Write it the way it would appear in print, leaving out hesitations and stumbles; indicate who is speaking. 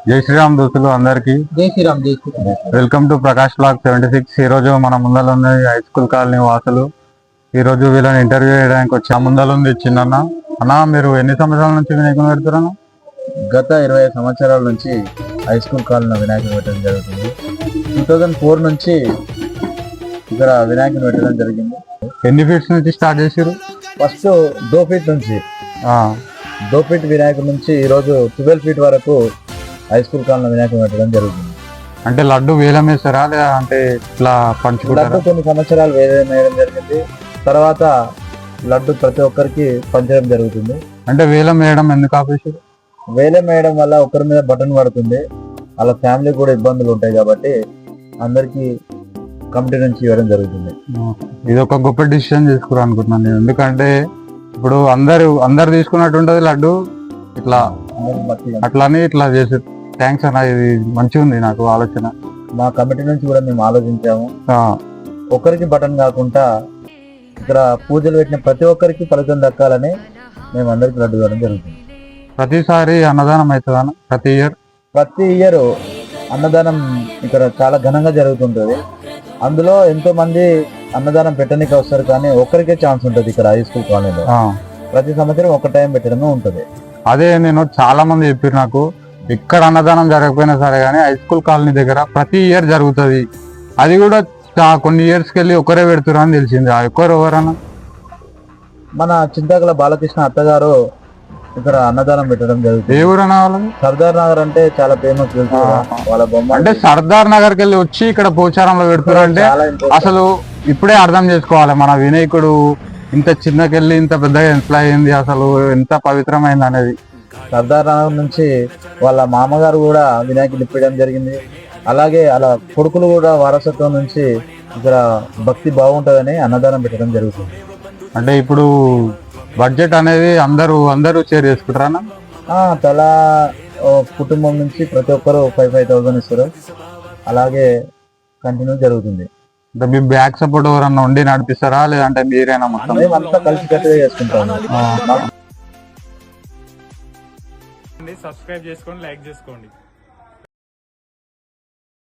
Speaker 1: జై శ్రీరామ్ దోస్తులు అందరికి
Speaker 2: జై శ్రీరామ్. జై Shriram.
Speaker 1: Welcome to Prakash blog 76. ఈ రోజు మన ముందర ఉన్న హై స్కూల్ కాలనీ వాసులు ఈ రోజు వీళ్ళని ఇంటర్వ్యూ చేయడానికి వచ్చి ముందర ఉంది చిన్న అన్న. మీరు ఎన్ని సంవత్సరాల నుంచి వినాయకుని పెడుతున్నా?
Speaker 2: గత 20 సంవత్సరాల నుంచి హై స్కూల్ కాలనీ వినాయకుని పెట్టడం జరుగుతుంది. 2004 నుంచి ఇక్కడ వినాయకుని పెట్టడం జరిగింది.
Speaker 1: ఎన్ని ఫీట్స్ నుంచి స్టార్ట్ చేసారు?
Speaker 2: ఫస్ట్ 2 ఫీట్ నుంచి 2 ఫీట్ వినాయకుడి నుంచి ఈరోజు 12 ఫీట్ వరకు హై స్కూల్ కాలనీ వినాయకుని పెట్టడం జరుగుతుంది.
Speaker 1: అంటే లడ్డు వేలం వేస్తారా లేదా అంటే ఇట్లా పంచుకుంటారా?
Speaker 2: లడ్డు కొన్ని సంవత్సరాలు వేలం వేయడం జరిగింది. తర్వాత లడ్డు ప్రతి ఒక్కరికి పంచడం జరుగుతుంది.
Speaker 1: అంటే వేలం వేయడం ఎందుకు ఆపేసారు?
Speaker 2: వేలం వేయడం వల్ల ఒకరి మీద బటన్ పడుతుంది, వాళ్ళ ఫ్యామిలీ కూడా ఇబ్బందులు ఉంటాయి కాబట్టి అందరికి కమిటీ నుంచి ఇవ్వడం జరుగుతుంది.
Speaker 1: ఇది ఒక గొప్ప డిసిషన్ తీసుకురా అనుకుంటున్నాను నేను. ఎందుకంటే ఇప్పుడు అందరు తీసుకున్నట్టు ఉంటది లడ్డు, ఇట్లా అట్లానే ఇట్లా చేసారు. థ్యాంక్స్ అన్న, ఇది మంచిగా ఉంది నాకు ఆలోచన.
Speaker 2: మా కమిటీ నుంచి కూడా మేము ఆలోచించాము. ఒకరికి బటన్ కాకుండా ఇక్కడ పూజలు పెట్టిన ప్రతి ఒక్కరికి ఫలితం దక్కాలని మేము అందరికి లడ్డు ఇవ్వడం జరుగుతుంది.
Speaker 1: ప్రతిసారి అన్నదానం అవుతుందా? ప్రతి ఇయర్
Speaker 2: అన్నదానం ఇక్కడ చాలా ఘనంగా జరుగుతుంటది. అందులో ఎంతో మంది అన్నదానం పెట్టడానికి వస్తారు, కానీ ఒక్కరికే ఛాన్స్ ఉంటుంది ఇక్కడ హై స్కూల్ కాలనీలో. ప్రతి సంవత్సరం ఒక టైం పెట్టడమే ఉంటది.
Speaker 1: అదే నేను చాలా మంది చెప్పారు నాకు, ఇక్కడ అన్నదానం జరగకపోయినా సరే కానీ హై స్కూల్ కాలనీ దగ్గర ప్రతి ఇయర్ జరుగుతుంది. అది కూడా కొన్ని ఇయర్స్కి వెళ్ళి ఒకరే పెడుతున్నారు అని తెలిసింది. ఒక్కరు ఎవరన్నా?
Speaker 2: మన చింతకల బాలకృష్ణ అత్తగారు ఇక్కడ అన్నదానం పెట్టడం జరుగుతుంది.
Speaker 1: ఏ ఊరన్నా వాళ్ళని?
Speaker 2: సర్దార్ నగర్ అంటే చాలా ఫేమస్. వాళ్ళ బొమ్మ
Speaker 1: అంటే సర్దార్ నగర్ కి వెళ్ళి వచ్చి ఇక్కడ పోచారంలో పెడుతున్నారు అంటే అసలు ఇప్పుడే అర్థం చేసుకోవాలి, మన వినాయకుడు ఇంత చిన్నకెళ్ళి ఇంత పెద్దగా ఎంత అయింది, అసలు ఎంత పవిత్రమైంది అనేది.
Speaker 2: సర్దార్ నగర్ నుంచి వాళ్ళ మామగారు కూడా వినాయకుడు ఇప్పడం జరిగింది. అలాగే అలా కొడుకులు కూడా వారసత్వం నుంచి ఇక్కడ భక్తి బాగుంటుందని అన్నదానం పెట్టడం జరుగుతుంది.
Speaker 1: అంటే ఇప్పుడు బడ్జెట్ అనేది అందరూ షేర్ చేసుకుంటారా?
Speaker 2: తలా కుటుంబం నుంచి ప్రతి ఒక్కరు 5,000 ఇస్తారు. అలాగే కంటిన్యూ జరుగుతుంది.
Speaker 1: అంటే మీ బ్యాక్ సపోర్ట్ ఎవరన్నా ఉండి నడిపిస్తారా లేదంటే మీరేనా? మొత్తం
Speaker 2: మేమంతా కలిసికట్టుగా చేసుకుంటాము.
Speaker 3: సబ్స్క్రైబ్ చేసుకోండి, లైక్ చేసుకోండి.